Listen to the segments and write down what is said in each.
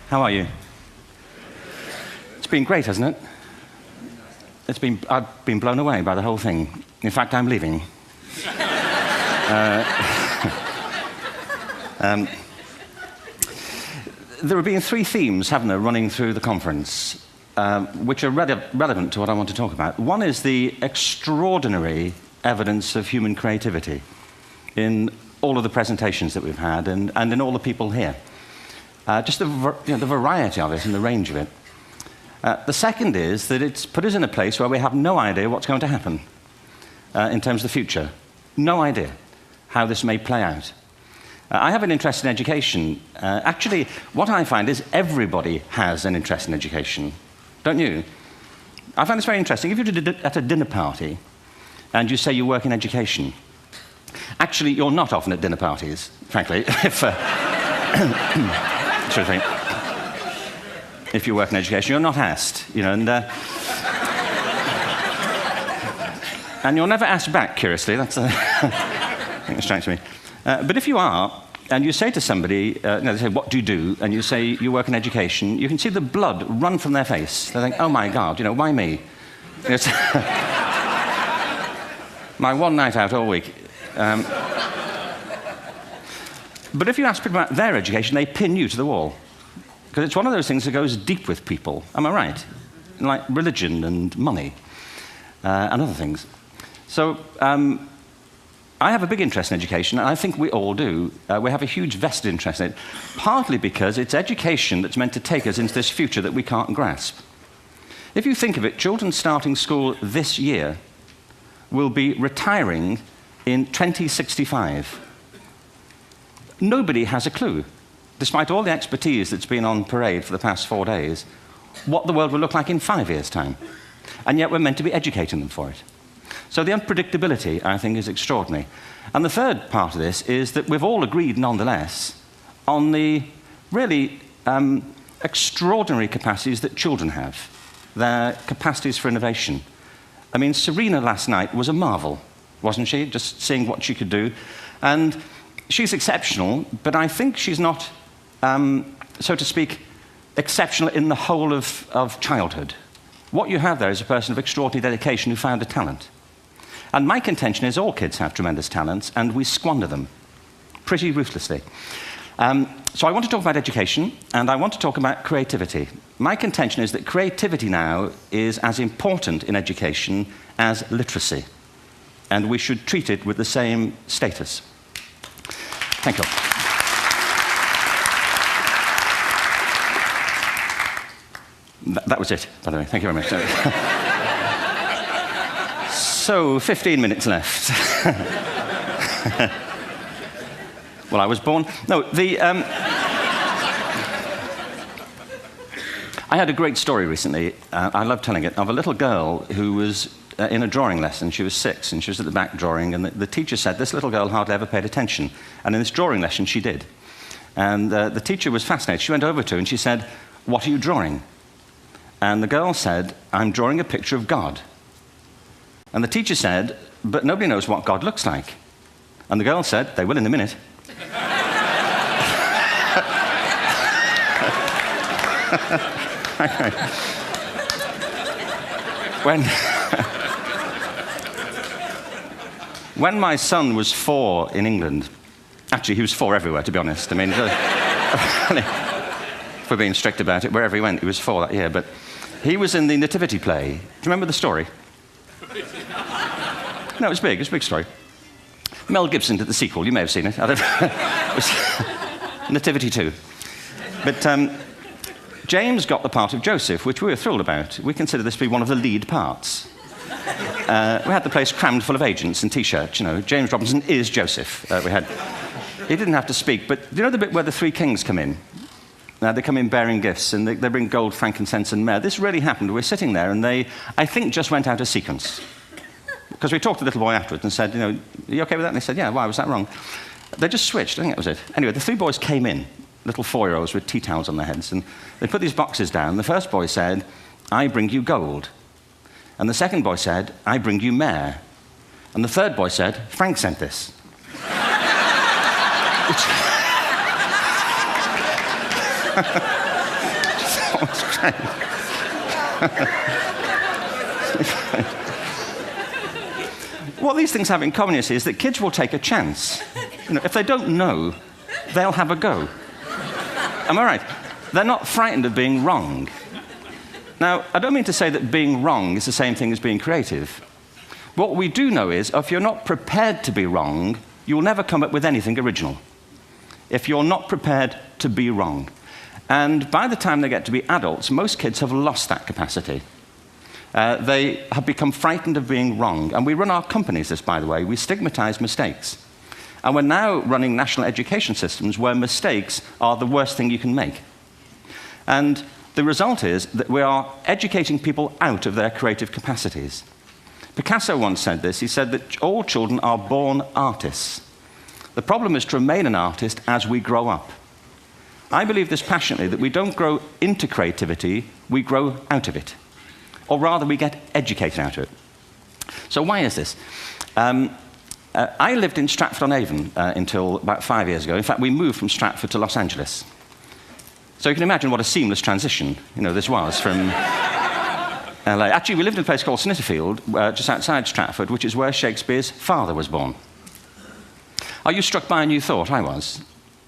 How are you? It's been great, hasn't it? I've been blown away by the whole thing. In fact, I'm leaving. There have been three themes, haven't there, running through the conference, which are relevant to what I want to talk about. One is the extraordinary evidence of human creativity in all of the presentations that we've had and in all the people here. Just the variety of it and the range of it. The second is that it's put us in a place where we have no idea what's going to happen in terms of the future. No idea how this may play out. I have an interest in education. Actually, what I find is everybody has an interest in education. Don't you? I find this very interesting. If you're at a dinner party and you say you work in education, actually, you're not often at dinner parties, frankly. If you work in education, you're not asked, and you're never asked back, curiously. That's I think that strikes me. But if you are, and you say to somebody, they say, what do you do? And you say, you work in education, you can see the blood run from their face. They think, oh my God, why me? It's my one night out all week. But if you ask people about their education, they pin you to the wall. Because it's one of those things that goes deep with people. Am I right? Like religion and money and other things. So I have a big interest in education, and I think we all do. We have a huge vested interest in it, partly because it's education that's meant to take us into this future that we can't grasp. If you think of it, children starting school this year will be retiring in 2065. Nobody has a clue, despite all the expertise that's been on parade for the past 4 days, what the world will look like in 5 years' time. And yet we're meant to be educating them for it. So the unpredictability, I think, is extraordinary. And the third part of this is that we've all agreed, nonetheless, on the really extraordinary capacities that children have, their capacities for innovation. I mean, Serena last night was a marvel, wasn't she? Just seeing what she could do. And she's exceptional, but I think she's not, so to speak, exceptional in the whole of childhood. What you have there is a person of extraordinary dedication who found a talent. And my contention is all kids have tremendous talents, and we squander them pretty ruthlessly. So I want to talk about education, and I want to talk about creativity. My contention is that creativity now is as important in education as literacy, and we should treat it with the same status. Thank you. That was it, by the way. Thank you very much. So, 15 minutes left. Well, I was born... No, I had a great story recently, I love telling it, of a little girl who was in a drawing lesson. She was 6, and she was at the back drawing, and the teacher said, this little girl hardly ever paid attention. And in this drawing lesson, she did. And the teacher was fascinated. She went over to her, and she said, what are you drawing? And the girl said, I'm drawing a picture of God. And the teacher said, but nobody knows what God looks like. And the girl said, they will in a minute. When my son was 4 in England, actually he was 4 everywhere, to be honest. I mean, if we're being strict about it, wherever he went, he was 4 that year. But he was in the Nativity play. Do you remember the story? No, it was big. It was a big story. Mel Gibson did the sequel. You may have seen it. I don't know. It was Nativity 2. But James got the part of Joseph, which we were thrilled about. We consider this to be one of the lead parts. We had the place crammed full of agents and T-shirts. James Robinson is Joseph. He didn't have to speak, but you know the bit where the 3 kings come in? They come in bearing gifts, and they bring gold, frankincense, and myrrh. This really happened. We're sitting there, and they, I think, just went out of sequence. Because we talked to the little boy afterwards and said, are you okay with that? And they said, yeah, why was that wrong? They just switched. I think that was it. Anyway, the 3 boys came in, little 4-year-olds with tea towels on their heads, and they put these boxes down. The first boy said, I bring you gold. And the second boy said, I bring you myrrh. And the third boy said, Frank sent this. It's great. What these things have in common, you see, is that kids will take a chance. If they don't know, they'll have a go. Am I right? They're not frightened of being wrong. Now, I don't mean to say that being wrong is the same thing as being creative. What we do know is, if you're not prepared to be wrong, you'll never come up with anything original. If you're not prepared to be wrong. And by the time they get to be adults, most kids have lost that capacity. They have become frightened of being wrong. And we run our companies this, by the way. We stigmatize mistakes. And we're now running national education systems where mistakes are the worst thing you can make. And the result is that we are educating people out of their creative capacities. Picasso once said this. He said that all children are born artists. The problem is to remain an artist as we grow up. I believe this passionately, that we don't grow into creativity, we grow out of it. Or rather, we get educated out of it. So why is this? I lived in Stratford-on-Avon until about 5 years ago. In fact, we moved from Stratford to Los Angeles. So you can imagine what a seamless transition this was from LA. Actually, we lived in a place called Snitterfield, just outside Stratford, which is where Shakespeare's father was born. Are you struck by a new thought? I was.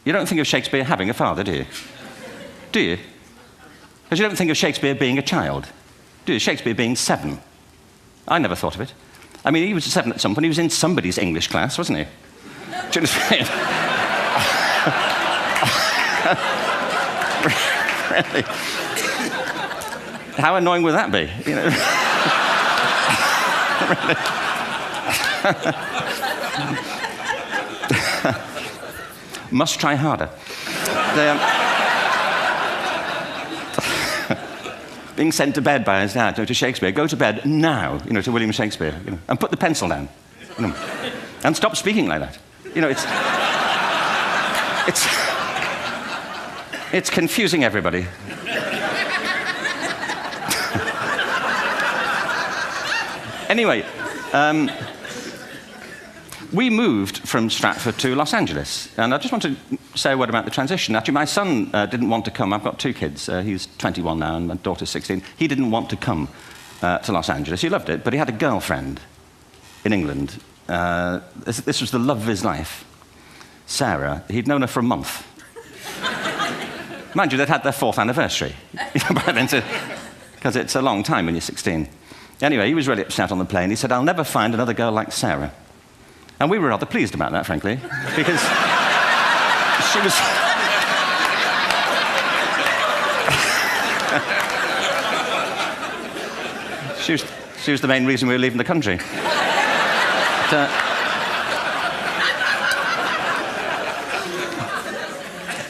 You don't think of Shakespeare having a father, do you? Do you? Because you don't think of Shakespeare being a child. Do you? Shakespeare being 7. I never thought of it. I mean, he was 7 at some point. He was in somebody's English class, wasn't he? Do you understand? Really? How annoying would that be? Must try harder. Being sent to bed by his dad, to Shakespeare, go to bed now, to William Shakespeare, and put the pencil down, and stop speaking like that. It's confusing everybody. Anyway, we moved from Stratford to Los Angeles, and I just want to say a word about the transition. Actually, my son didn't want to come. I've got 2 kids. He's 21 now, and my daughter's 16. He didn't want to come to Los Angeles. He loved it, but he had a girlfriend in England. This was the love of his life, Sarah. He'd known her for a month. Mind you, they'd had their 4th anniversary, because it's a long time when you're 16. Anyway, he was really upset on the plane. He said, "I'll never find another girl like Sarah." And we were rather pleased about that, frankly, because she was... she was the main reason we were leaving the country.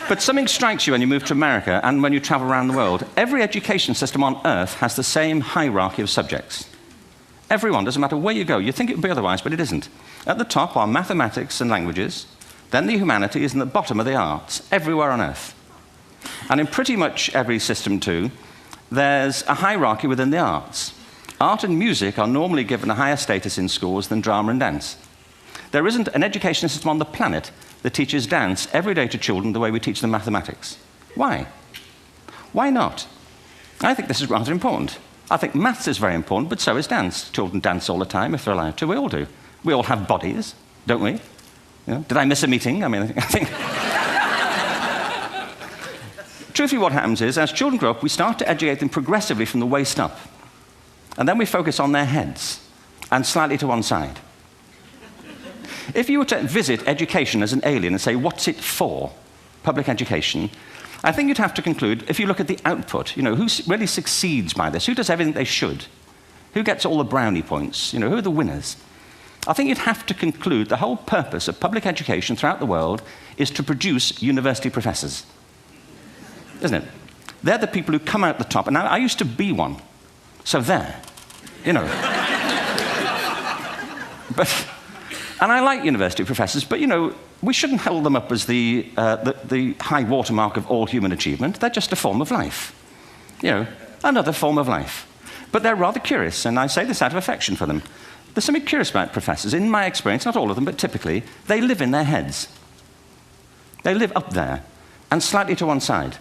But something strikes you when you move to America and when you travel around the world. Every education system on Earth has the same hierarchy of subjects. Everyone, doesn't matter where you go. You think it would be otherwise, but it isn't. At the top are mathematics and languages, then the humanities, and at the bottom are the arts, everywhere on Earth. And in pretty much every system, too, there's a hierarchy within the arts. Art and music are normally given a higher status in schools than drama and dance. There isn't an education system on the planet that teaches dance every day to children the way we teach them mathematics. Why? Why not? I think this is rather important. I think maths is very important, but so is dance. Children dance all the time if they're allowed to. We all do. We all have bodies, don't we? Did I miss a meeting? I mean, I think... Truthfully, what happens is, as children grow up, we start to educate them progressively from the waist up. And then we focus on their heads, and slightly to one side. If you were to visit education as an alien and say, what's it for, public education, I think you'd have to conclude, if you look at the output, who really succeeds by this, who does everything they should, who gets all the brownie points, who are the winners, I think you'd have to conclude the whole purpose of public education throughout the world is to produce university professors. Isn't it? They're the people who come out the top. And I used to be one. So there, But, and I like university professors, but, we shouldn't hold them up as the high watermark of all human achievement. They're just a form of life. Another form of life. But they're rather curious, and I say this out of affection for them. There's something curious about professors. In my experience, not all of them, but typically, they live in their heads. They live up there, and slightly to one side.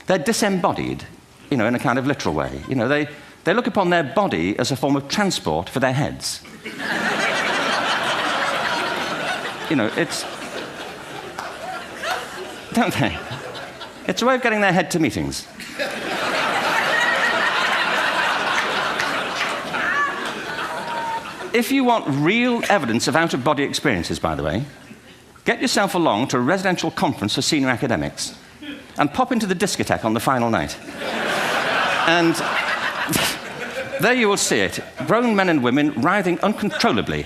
They're disembodied, in a kind of literal way. They look upon their body as a form of transport for their heads. It's... Don't they? It's a way of getting their head to meetings. If you want real evidence of out-of-body experiences, by the way, get yourself along to a residential conference for senior academics and pop into the discotheque on the final night. And there you will see it, grown men and women writhing uncontrollably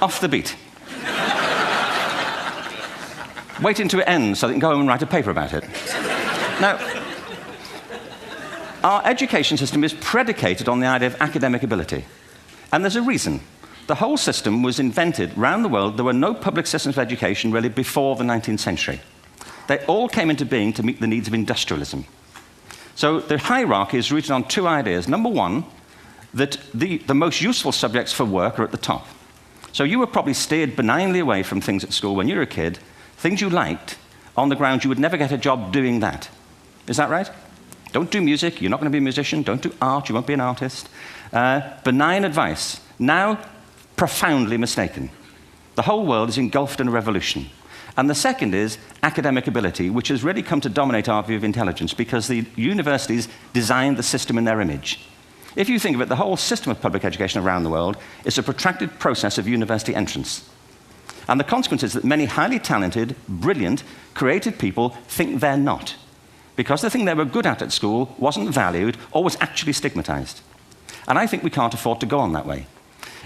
off the beat, waiting to it ends so they can go home and write a paper about it. Now, our education system is predicated on the idea of academic ability. And there's a reason. The whole system was invented around the world. There were no public systems of education really before the 19th century. They all came into being to meet the needs of industrialism. So the hierarchy is rooted on two ideas. Number one, that the most useful subjects for work are at the top. So you were probably steered benignly away from things at school when you were a kid, things you liked, on the grounds you would never get a job doing that. Is that right? Don't do music, you're not going to be a musician. Don't do art, you won't be an artist. Benign advice, now profoundly mistaken. The whole world is engulfed in a revolution. And the second is academic ability, which has really come to dominate our view of intelligence because the universities designed the system in their image. If you think of it, the whole system of public education around the world is a protracted process of university entrance. And the consequence is that many highly talented, brilliant, creative people think they're not, because the thing they were good at school wasn't valued or was actually stigmatized. And I think we can't afford to go on that way.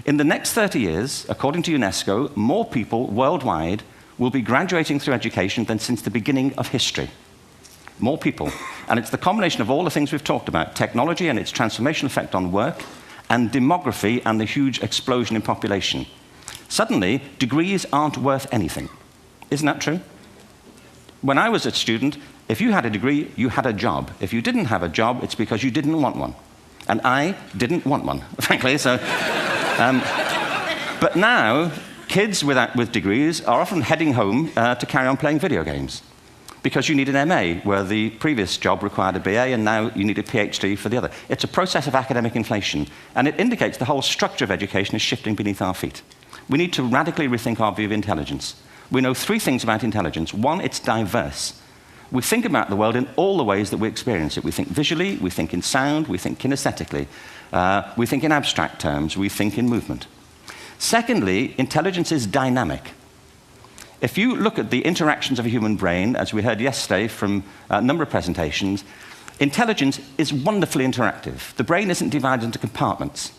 In the next 30 years, according to UNESCO, more people worldwide will be graduating through education than since the beginning of history. More people. And it's the combination of all the things we've talked about, technology and its transformational effect on work, and demography and the huge explosion in population. Suddenly, degrees aren't worth anything. Isn't that true? When I was a student, if you had a degree, you had a job. If you didn't have a job, it's because you didn't want one. And I didn't want one, frankly. So, but now, kids with degrees are often heading home to carry on playing video games because you need an MA, where the previous job required a BA, and now you need a PhD for the other. It's a process of academic inflation, and it indicates the whole structure of education is shifting beneath our feet. We need to radically rethink our view of intelligence. We know three things about intelligence. One, it's diverse. We think about the world in all the ways that we experience it. We think visually, we think in sound, we think kinesthetically, we think in abstract terms, we think in movement. Secondly, intelligence is dynamic. If you look at the interactions of a human brain, as we heard yesterday from a number of presentations, intelligence is wonderfully interactive. The brain isn't divided into compartments.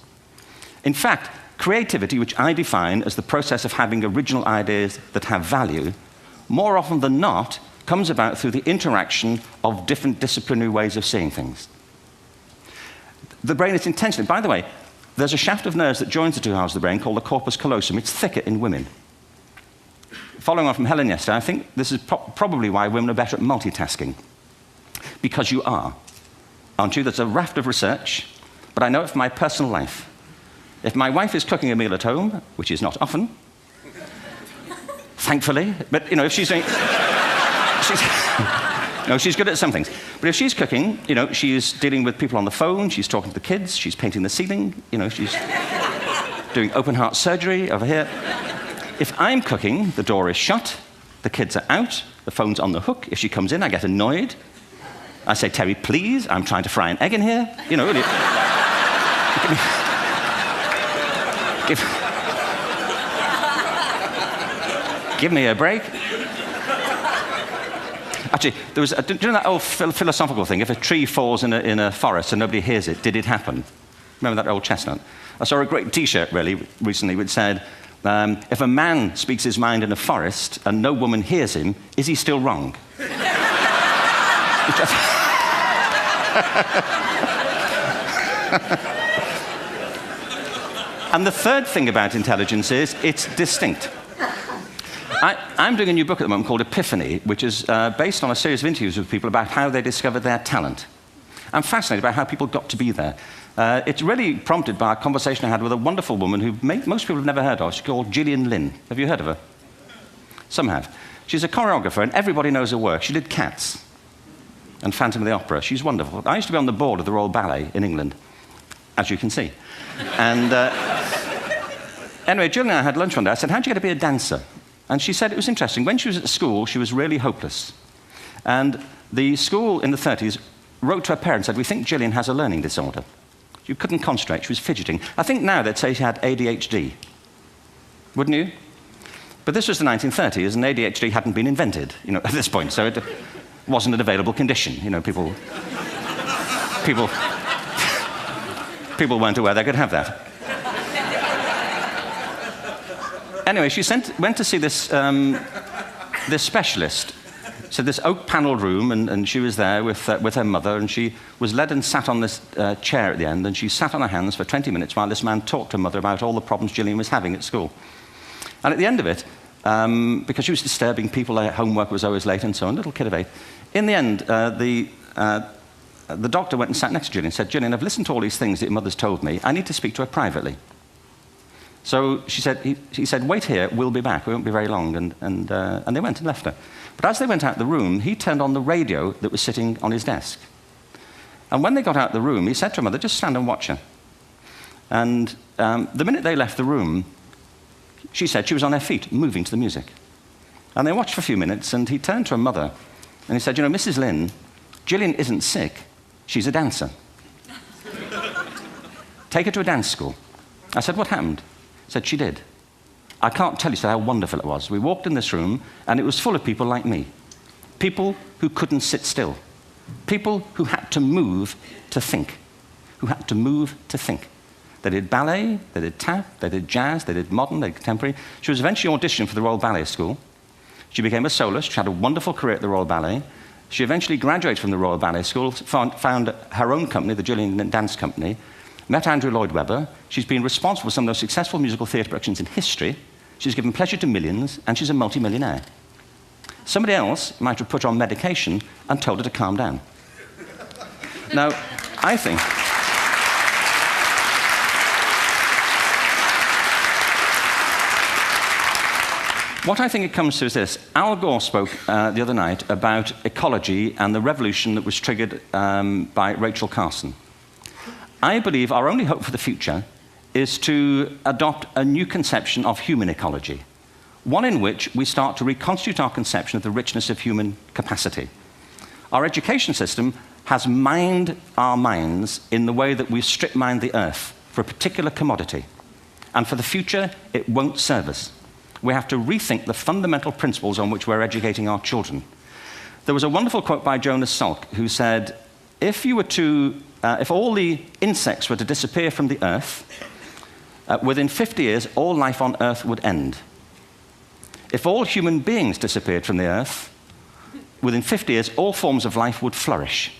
In fact, creativity, which I define as the process of having original ideas that have value, more often than not, comes about through the interaction of different disciplinary ways of seeing things. The brain is intentionally... By the way, there's a shaft of nerves that joins the two halves of the brain called the corpus callosum. It's thicker in women. Following on from Helen yesterday, I think this is probably why women are better at multitasking. Because you are, aren't you? There's a raft of research, but I know it from my personal life. If my wife is cooking a meal at home, which is not often, thankfully, but if she's doing... she's good at some things. But if she's cooking, she's dealing with people on the phone, she's talking to the kids, she's painting the ceiling, she's doing open-heart surgery over here. If I'm cooking, the door is shut, the kids are out, the phone's on the hook. If she comes in, I get annoyed. I say, Terry, please, I'm trying to fry an egg in here. Give me a break. Actually, there was, do you know that old philosophical thing? If a tree falls in a forest and nobody hears it, did it happen? Remember that old chestnut? I saw a great T-shirt, really, recently, which said, if a man speaks his mind in a forest and no woman hears him, is he still wrong? And the third thing about intelligence is it's distinct. I'm doing a new book at the moment called Epiphany, which is based on a series of interviews with people about how they discovered their talent. I'm fascinated by how people got to be there. It's really prompted by a conversation I had with a wonderful woman who most people have never heard of. She's called Gillian Lynn. Have you heard of her? Some have. She's a choreographer, and everybody knows her work. She did Cats. and Phantom of the Opera. She's wonderful. I used to be on the board of the Royal Ballet in England, as you can see. And anyway, Jill and I had lunch one day. I said, how'd you get to be a dancer? And she said it was interesting. When she was at school, she was really hopeless. And the school in the 30s wrote to her parents and said, we think Gillian has a learning disorder. She couldn't concentrate, she was fidgeting. I think now they'd say she had ADHD. Wouldn't you? But this was the 1930s, and ADHD hadn't been invented, at this point, so it wasn't an available condition. people weren't aware they could have that. Anyway, she went to see this specialist. So this oak-panelled room, and she was there with her mother, and she was led and sat on this chair at the end, and she sat on her hands for 20 minutes while this man talked to her mother about all the problems Gillian was having at school. And at the end of it, because she was disturbing people, her homework was always late and so on, little kid of 8, in the end, the doctor went and sat next to Gillian and said, Gillian, I've listened to all these things that your mother's told me. I need to speak to her privately. So he said, wait here, we'll be back. We won't be very long. And they went and left her. But as they went out the room, he turned on the radio that was sitting on his desk. And when they got out the room, he said to her mother, just stand and watch her. And the minute they left the room, she said she was on her feet, moving to the music. And they watched for a few minutes, and he turned to her mother, and he said, Mrs. Lynn, Gillian isn't sick, she's a dancer. Take her to a dance school. I said, what happened? He said, she did. I can't tell you how wonderful it was. We walked in this room, and it was full of people like me. People who couldn't sit still. People who had to move to think. Who had to move to think. They did ballet, they did tap, they did jazz, they did modern, they did contemporary. She was eventually auditioned for the Royal Ballet School. She became a soloist. She had a wonderful career at the Royal Ballet. She eventually graduated from the Royal Ballet School, found her own company, the Gillian Dance Company, met Andrew Lloyd Webber. She's been responsible for some of the most successful musical theatre productions in history. She's given pleasure to millions, and she's a multi-millionaire. Somebody else might have put her on medication and told her to calm down. Now, I think... What I think it comes to is this. Al Gore spoke the other night about ecology and the revolution that was triggered by Rachel Carson. I believe our only hope for the future is to adopt a new conception of human ecology, one in which we start to reconstitute our conception of the richness of human capacity. Our education system has mined our minds in the way that we've strip-mined the earth for a particular commodity, and for the future, it won't serve us. We have to rethink the fundamental principles on which we're educating our children. There was a wonderful quote by Jonas Salk, who said, if all the insects were to disappear from the earth, within 50 years, all life on earth would end. If all human beings disappeared from the earth, within 50 years, all forms of life would flourish.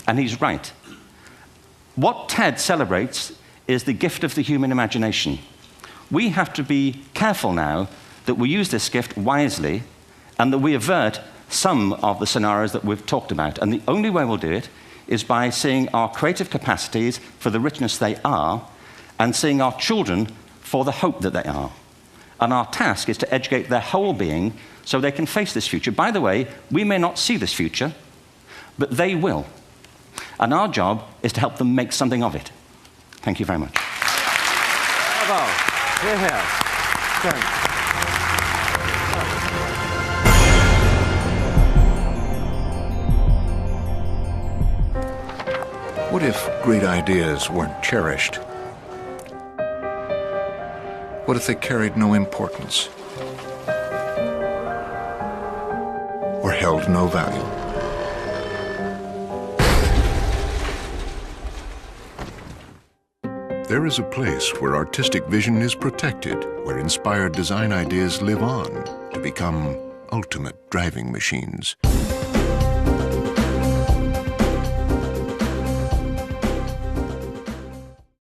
And he's right. What TED celebrates is the gift of the human imagination. We have to be careful now that we use this gift wisely and that we avert some of the scenarios that we've talked about. And the only way we'll do it is by seeing our creative capacities for the richness they are and seeing our children for the hope that they are. And our task is to educate their whole being so they can face this future. By the way, we may not see this future, but they will. And our job is to help them make something of it. Thank you very much. Bravo. Hierher. Schön. What if great ideas weren't cherished? What if they carried no importance? Or held no value? There is a place where artistic vision is protected, where inspired design ideas live on to become ultimate driving machines.